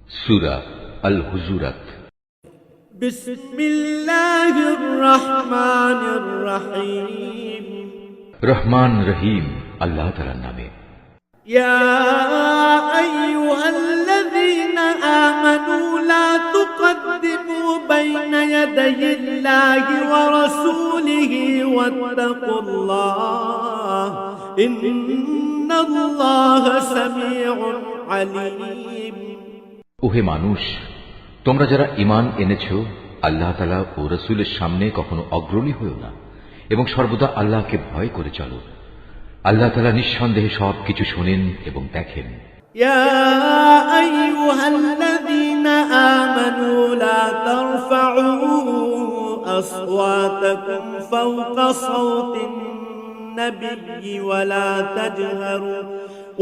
সূরা আল হুজুরাত। বিসমিল্লাহির রহমানির রহিম। রহমান রহিম আল্লাহ তাআলার নামে। ইয়া আইয়ুহাল্লাযীনা আমানু লা তুকদ্দিমু বাইনা ইয়াদাইল্লাহি ওয়া রাসূলিহি ওয়াত্তাকুল্লাহ ইন্নাল্লাহা সামিউন আলীম। ওহে মানুষ, তোমরা যারা ঈমান এনেছ, আল্লাহ তাআলা ও রাসূলের সামনে কখনো অগ্রণী হয়ো না এবং সর্বদা আল্লাহকে ভয় করে চলো। আল্লাহ তাআলা নিঃসন্দেহে সবকিছু শোনেন এবং দেখেন। ইয়া আইয়ুহাল্লাযীনা আমানু লা তারফাউ আসওয়াতাকুম ফাওকা সাওতিন নাবিয়্যি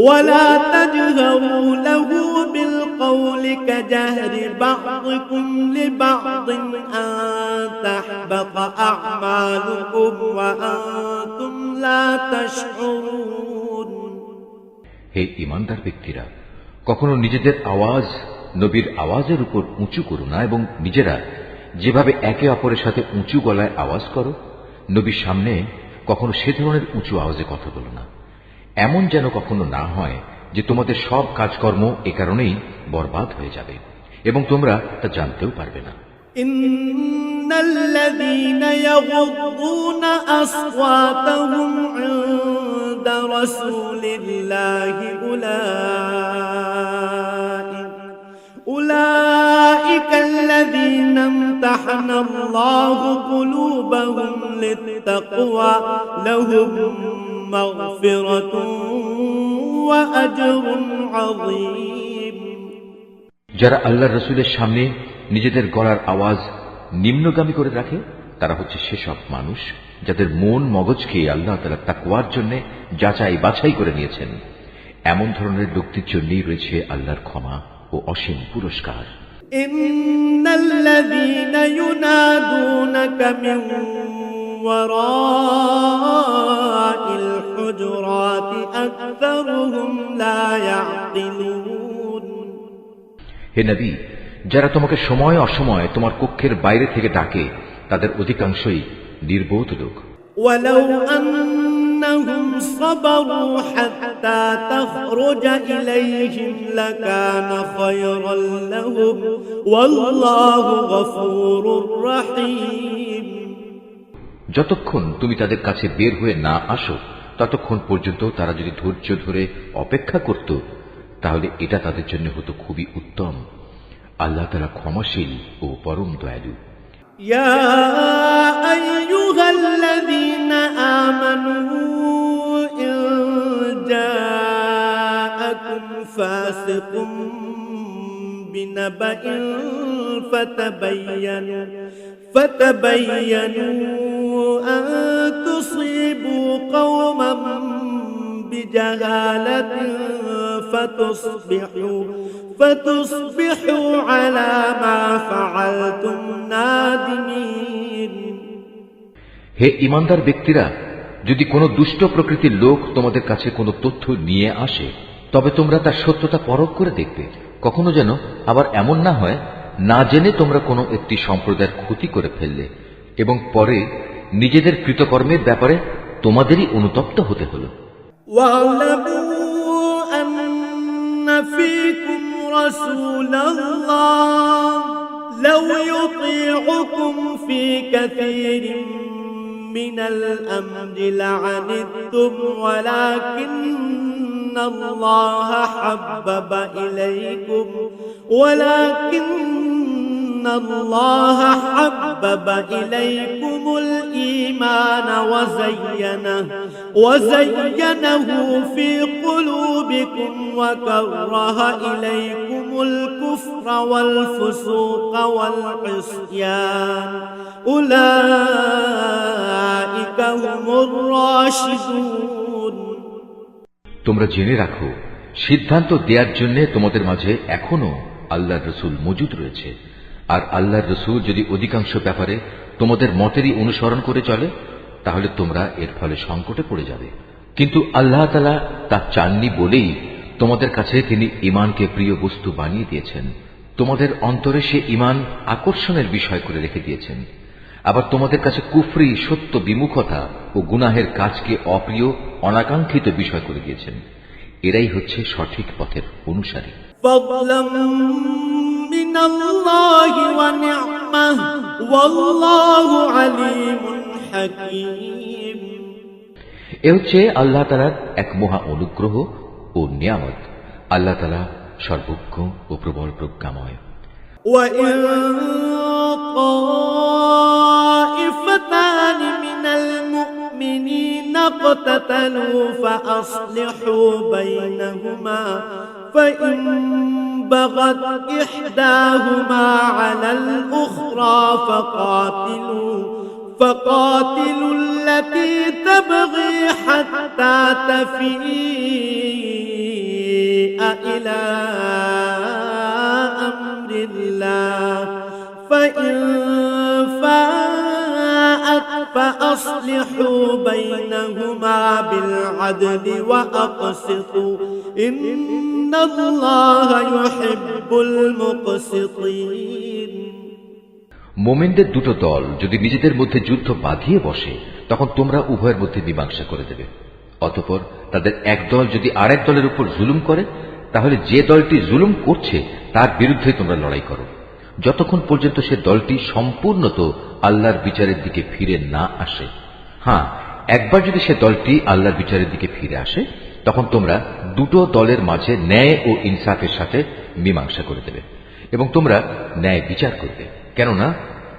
ولا تجهروا له بالقول كجهر بعضكم لبعض أن تحبط أعمالكم وأنتم لا تشعرون। হে ঈমানদার ব্যক্তিরা, কখনো নিজেদের আওয়াজ নবীর আওয়াজের উপর উঁচু করো না এবং নিজেরা যেভাবে একে অপরের সাথে উঁচু গলায় আওয়াজ করো, নবীর সামনে কখনো সে ধরনের উঁচু আওয়াজে কথা বলো না। এমন যেন কখনো না হয় যে তোমাদের সব কাজকর্ম এ কারণেই বরবাদ হয়ে যাবে এবং তোমরা তা জানতেও পারবে না। ইন্নাল্লাযীনা ইয়াগুদ্দুনা আসওয়াতাহুম ইনদা রাসূলিল্লাহি উলাইকাল্লাযীনা ইমতাহানাল্লাহু কুলুবাহুম লিত্তাকওয়া লাহুম মাগফিরাতুন ওয়া আজরুন আযীম। যারা আল্লাহর রাসূলের সামনে নিজেদের গলার আওয়াজ নিম্নগামী করে রাখে, তারা হচ্ছে সেসব মানুষ যাদের মন মগজকে আল্লাহ তাআলা তাকওয়ার জন্য যাচাই বাছাই করে নিয়েছেন। এমন ধরনের লোকদের জন্যই রয়েছে আল্লাহর ক্ষমা ও অসীম পুরস্কার। ইন্নাল্লাযীনা ইউনাদুনাকা মিন ওয়ারাইল হুজুরাতি আকসারুহুম লা ইয়াকিলুন। হে নবী, যারা তোমাকে সময় অসময় তোমার কক্ষের বাইরে থেকে ডাকে, তাদের অধিকাংশই নির্বোধ লোক। ওয়ালাউ আন্নাহুম সাবারু হাত্তা তাখরুজা ইলাইহিম লাকানা খায়রান লাহুম ওয়াল্লাহু গফুরুর রহিম। যতক্ষণ তুমি তাদের কাছে বের হয়ে না আসো, ততক্ষণ পর্যন্ত তারা যদি ধৈর্য ধরে অপেক্ষা করত, তাহলে এটা তাদের জন্য হতো খুবই উত্তম। আল্লাহ তাআলা ক্ষমাশীল ও পরম দয়ালু। ইয়া আইয়ুহাল্লাযীনা আমানু ইন জাআকুম ফাসিকুম বিনাবাইন ফাতাবায়ানু আন তুসিবু কওমান বিজাহালাতিন ফাতুসবিহু আলা মা ফাআলতুম নাদিমিন। হে ঈমানদার ব্যক্তিরা, যদি কোনো দুষ্ট প্রকৃতির লোক তোমাদের কাছে কোনো তথ্য নিয়ে আসে, তবে তোমরা তার সত্যতা পরখ করে দেখবে। কখনো যেন আবার এমন না হয় না জেনে তোমরা কোনো একটি সম্প্রদায়ের ক্ষতি করে ফেললে এবং পরে নিজেদের কৃতকর্মের ব্যাপারে তোমাদেরই অনুতপ্ত হতে হলো। ওয়া'লামু আন্না ফীকুম রাসূলাল্লাহ লাউ ইউতি'উকুম ফী কাসীরিন মিনাল আমরি লা'আনিতুম ওয়ালাকিন্নাল্লাহা হাব্বাবা ইলাইকুম الإيمان وزينه في قلوبكم وكره إليكم الكفر والفسوق والعصيان أولئك هم الراشدون। তোমরা জেনে রাখো, সিদ্ধান্ত দেওয়ার জন্য তোমাদের মাঝে এখনো আল্লাহর রাসূল মজুদ রয়েছে, আর আল্লাহর রাসূল যদি অধিকাংশ ব্যাপারে তোমাদের মতেরই অনুসরণ করে চলে, তাহলে তোমরা এর ফলে সংকটে পড়ে যাবে। কিন্তু আল্লাহ তাআলা তা চাননি বলেই তোমাদের কাছে তিনি ঈমানকে প্রিয় বস্তু বানিয়ে দিয়েছেন। তোমাদের অন্তরে সে ঈমান আকর্ষণের বিষয় করে রেখে দিয়েছেন, আবার তোমাদের কাছে কুফরি, সত্য বিমুখতা ও গুনাহের কাজকে অপ্রিয়, অনাকাঙ্ক্ষিত বিষয় করে দিয়েছেন। এরাই হচ্ছে সঠিক পথের অনুসারী। فضلا من الله ونعمة والله عليم حكيم। এ হচ্ছে আল্লাহ তাআলার এক মহা অনুগ্রহ ও নিয়ামত। আল্লাহ তাআলা সর্বজ্ঞ ও প্রবল প্রজ্ঞাময়। وإن طائفتان من المؤمنين اقتتلوا فأصلحوا بينهما فإن بغت إحداهما على الأخرى فقاتلوا التي تبغي حتى تفيء إلى أمر الله فإن فاءت فأصلحوا بينهما بالعدل وأقسطوا إن الله يحب المقسطين। মোমেনদের দুটো দল যদি নিজেদের মধ্যে যুদ্ধ বাঁধিয়ে বসে, তখন তোমরা উভয়ের মধ্যে মীমাংসা করে দেবে। অতঃপর তাদের এক দল যদি আরেক দলের উপর জুলুম করে, তাহলে যে দলটি জুলুম করছে তার বিরুদ্ধে তোমরা লড়াই করো, যতক্ষণ পর্যন্ত সে দলটি সম্পূর্ণত আল্লাহর বিচারের দিকে ফিরে না আসে। হ্যাঁ, একবার যদি সে দলটি আল্লাহর বিচারের দিকে ফিরে আসে, তখন তোমরা দুটো দলের মাঝে ন্যায় ও ইনসাফের সাথে মীমাংসা করে দেবে এবং তোমরা ন্যায় বিচার করবে, কেননা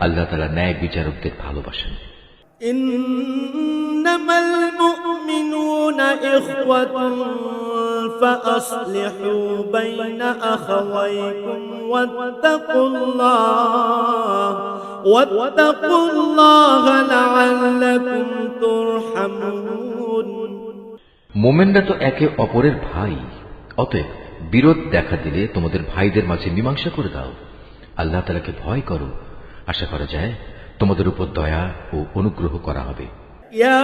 আল্লাহ তাআলা ন্যায় বিচারকদের ভালোবাসেন। ইন্নামাল মুমিনুনা ইখওয়াতুন ফাআসলিহু বাইনা আখাওয়াইকুম ওয়াত্তাকুল্লাহা লাআল্লাকুম তুরহামুন। মুমিনরা তো একে অপরের ভাই, অতএব বিরোধ দেখা দিলে তোমাদের ভাইদের মাঝে মীমাংসা করে দাও। আল্লাহ তাআলাকে ভয় করো, আশা করা যায় তোমাদের উপর দয়া ও অনুগ্রহ করা হবে। ইয়া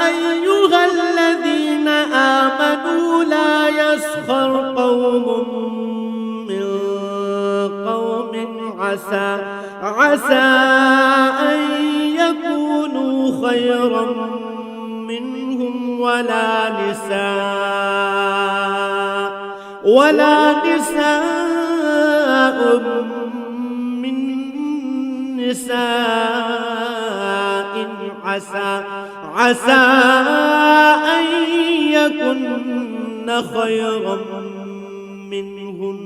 আইয়ুহাল্লাযীনা আমানু লা ইয়াসখার কওমুম মিন কওমিন আসা আন ইয়াকুনু খায়রাম মিনহুম ওয়ালা নিসাa'ুম نساء عسى أن يكن خيرا منهن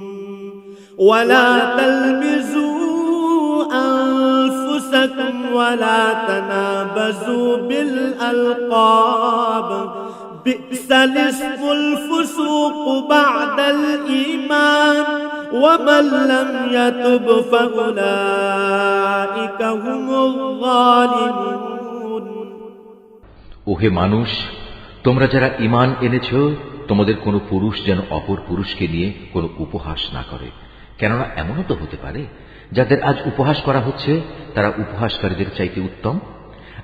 ولا تلمزوا أنفسكم ولا تنابزوا بالألقاب بئس الاسم الفسوق بعد الإيمان ومن لم يتب فأولئك هم الظالمون। ওহে মানুষ, তোমরা যারা ঈমান এনেছ, তোমাদের কোনো পুরুষ যেন অপর পুরুষকে নিয়ে কোনো উপহাস না করে, কেননা এমনও তো হতে পারে যাদের আজ উপহাস করা হচ্ছে তারা উপহাসকারীদের চাইতে উত্তম।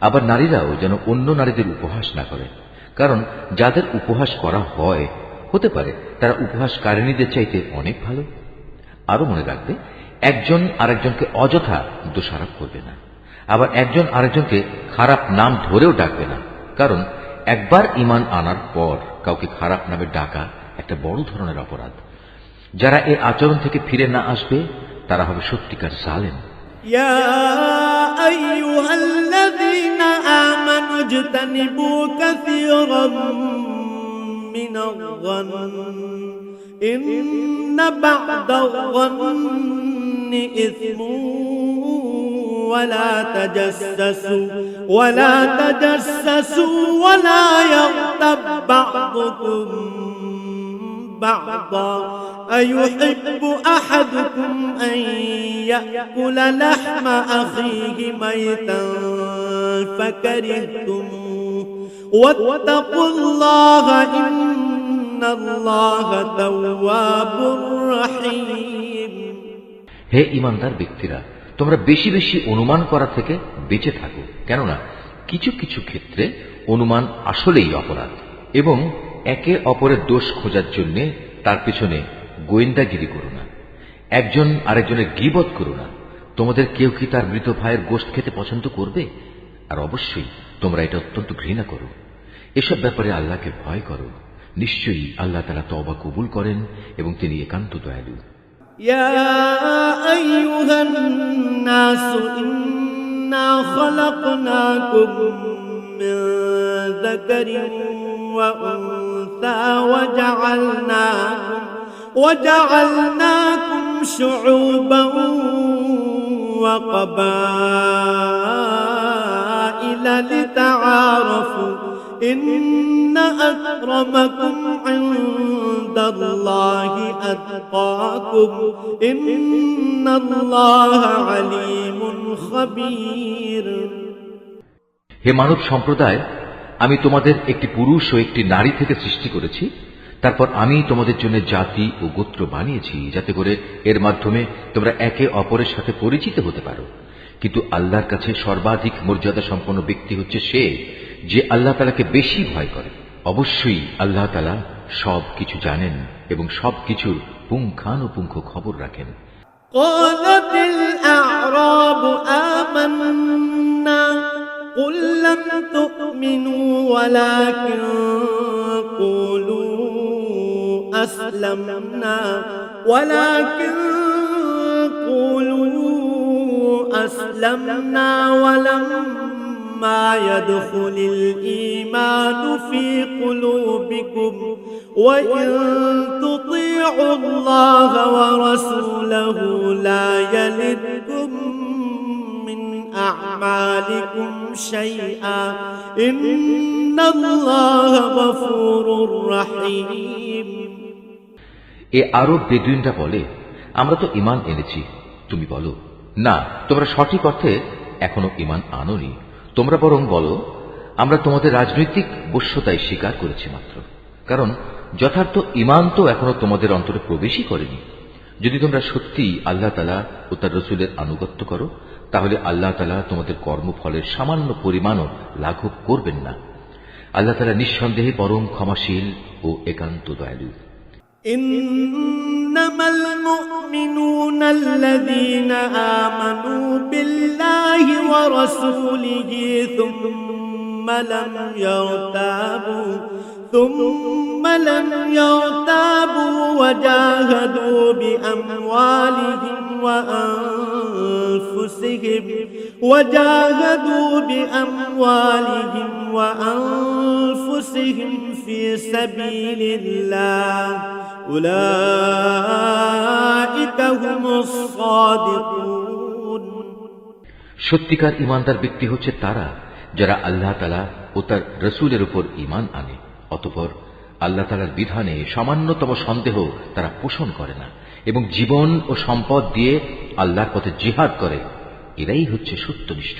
আবার নারীরাও যেন অন্য নারীদের উপহাস না করে, কারণ যাদের উপহাস করা হয় হতে পারে তারা উপহাসকারিণীদের চাইতে অনেক ভালো। আরো মনে রাখবে, একজন আরেকজনকে অযথা দোষারোপ করবে না, আবার একজন আরেকজনকে খারাপ নাম ধরেও ডাকবে না, কারণ একবার ঈমান আনার পর কাউকে খারাপ নামে ডাকা একটা বড় ধরনের অপরাধ। যারা এর আচরণ থেকে ফিরে না আসবে তারা হবে সত্যিকার জালেম। ইয়া আইয়ুহাল্লাযীনা আমানু ইজতানিবু কাসীরাম মিনায-যন্ন ইন্না বা'দায-যন্নি ইসমুন ওয়ালা তাজাসসু ওয়ালা ইয়াগতাব বা'দুকুম بعضا أيحب أحدكم أن يأكل لحم أخيه ميتا فكرهتموه واتقوا الله إن الله تواب رحيم। হে ঈমানদার ব্যক্তিরা, তোমরা বেশি বেশি অনুমান করা থেকে বেঁচে থাকো, কেননা কিছু কিছু ক্ষেত্রে অনুমান আসলেই অপরাধ, এবং একে অপরের দোষ খোঁজার জন্য তার পিছনে গোয়েন্দাগিরি করো না। একজন আরেকজনের গীবত করো না। তোমাদের কেউ কি তার মৃত ভাইয়ের গোশত খেতে পছন্দ করবে? আর অবশ্যই তোমরা এটা অত্যন্ত ঘৃণা করো। এসব ব্যাপারে আল্লাহকে ভয় করো। নিশ্চয়ই আল্লাহ তাআলা তওবা কবুল করেন এবং তিনি একান্ত দয়ালু। يا أيها الناس إنا خلقناكم من ذكر وأنثى وجعلناكم شعوبا وقبائل لتعارفوا إن أكرمكم عند الله أتقاكم إن الله عليم خبير। হে মানব সম্প্রদায়, আমি তোমাদের একটি পুরুষ ও একটি নারী থেকে সৃষ্টি করেছি। তারপর আমি তোমাদের জন্য জাতি ও গোত্র বানিয়েছি, যাতে করে এর মাধ্যমে তোমরা একে অপরের সাথে পরিচিত হতে পারো। কিন্তু আল্লাহর কাছে সর্বাধিক মর্যাদা সম্পন্ন ব্যক্তি হচ্ছে সে যে আল্লাহ তাআলাকে বেশি ভয় করে। অবশ্যই আল্লাহ তাআলা সব কিছু জানেন এবং সবকিছুর পুঙ্খানুপুঙ্খ খবর রাখেন। قالت الأعراب آمنا قل لم تؤمنوا ولكن قولوا أسلمنا ولما يدخل الإيمان في قلوبكم وإن تطيعوا الله ورسوله لا يلدكم من أعمالكم شيئا إن الله غفور رحيم। এ আরব বেদুইনরা বলে, আমরা তো ঈমান এনেছি। তুমি বলো, না, তোমরা সঠিক অর্থে এখনো ঈমান আনোনি। তোমরা বরং বলো, আমরা তোমাদের রাজনৈতিক বশ্যতায় স্বীকার করেছি মাত্র। কারণ যথার্থ ঈমান তো এখনো তোমাদের অন্তরে প্রবেশই করেনি। যদি তোমরা সত্যিই আল্লাহ তাআলা ও তার রাসূলের আনুগত্য করো, তাহলে আল্লাহ তাআলা তোমাদের কর্মফলের সামান্য পরিমাণও লাঘব করবেন না। আল্লাহ তাআলা নিঃসন্দেহে পরম ক্ষমাশীল ও একান্ত দয়ালু। إنما المؤمنون الذين آمنوا بالله ورسوله ثم لم يرتابوا وجاهدوا بأموالهم وأنفسهم في سبيل الله أولئك هم الصادقون। সত্যিকার ঈমানদার ব্যক্তি হচ্ছে তারা যারা আল্লাহ তাআলা ও তার রাসূলের উপর ঈমান আনে, অতঃপর আল্লাহ তাআলার বিধানে সামান্যতম সন্দেহ তারা পোষণ করে না এবং জীবন ও সম্পদ দিয়ে আল্লাহর পথে জিহাদ করে। এরাই হচ্ছে সত্যনিষ্ঠ।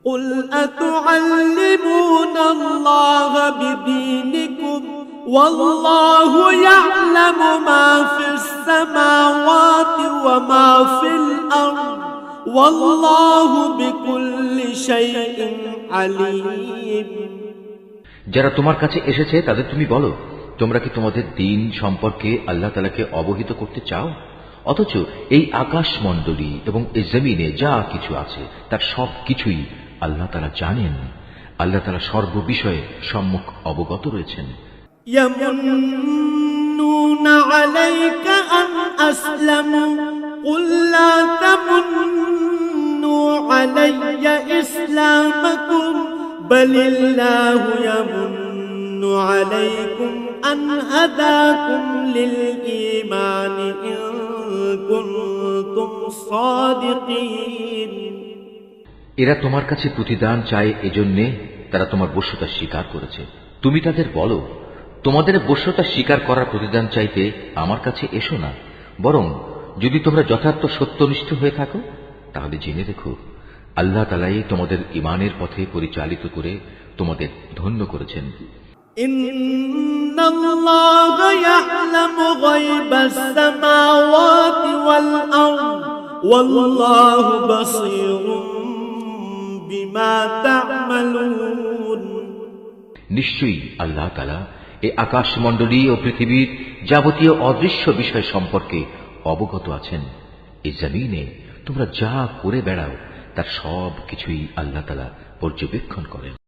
قل أتعلمون الله بدينكم والله يعلم ما في السماوات وما في الأرض والله بكل شيء عليم। যারা তোমার কাছে এসেছে তাদের তুমি বলো, তোমরা কি তোমাদের দ্বীন সম্পর্কে আল্লাহ তাআলাকে অবহিত করতে চাও? অথচ এই আকাশমণ্ডলী এবং এই জমিনে যা কিছু আছে তার সব কিছুই আল্লাহ তাআলা জানেন। আল্লাহ তাআলা সর্ববিষয়ে সম্মুখ অবগত রয়েছেন। يمنون عليك أن أسلموا قل لا تمنوا علي إسلامكم بل الله يمن عليكم أن هداكم للإيمان إن كنتم صادقين। এরা তোমার কাছে প্রতিদান চায়, এজন্যে তারা তোমার বশ্যতা স্বীকার করেছে। তুমি তাদের বলো, তোমাদের বশ্যতা স্বীকার করার প্রতিদান চাইতে আমার কাছে এসো না, বরং যদি তোমরা যথার্থ সত্যনিষ্ঠ হয়ে থাকো তাহলে জেনে রেখো আল্লাহ তাআলাই তোমাদের ঈমানের পথে পরিচালিত করে তোমাদের ধন্য করেছেন। ইন্নাল্লাহা ইয়া'লামু গায়বাস সামাওয়াতি ওয়াল আরদ ওয়াল্লাহু বাসীরুম বিমা তা'মালুন। নিশ্চয়ই আল্লাহ তাআলা এই আকাশমণ্ডলী ও পৃথিবীর যাবতীয় অদৃশ্য বিষয় সম্পর্কে অবগত আছেন এই জমিনে তোমরা যা করে বেড়াও তার সব কিছুই আল্লাহ তাআলা পর্যবেক্ষণ করেন।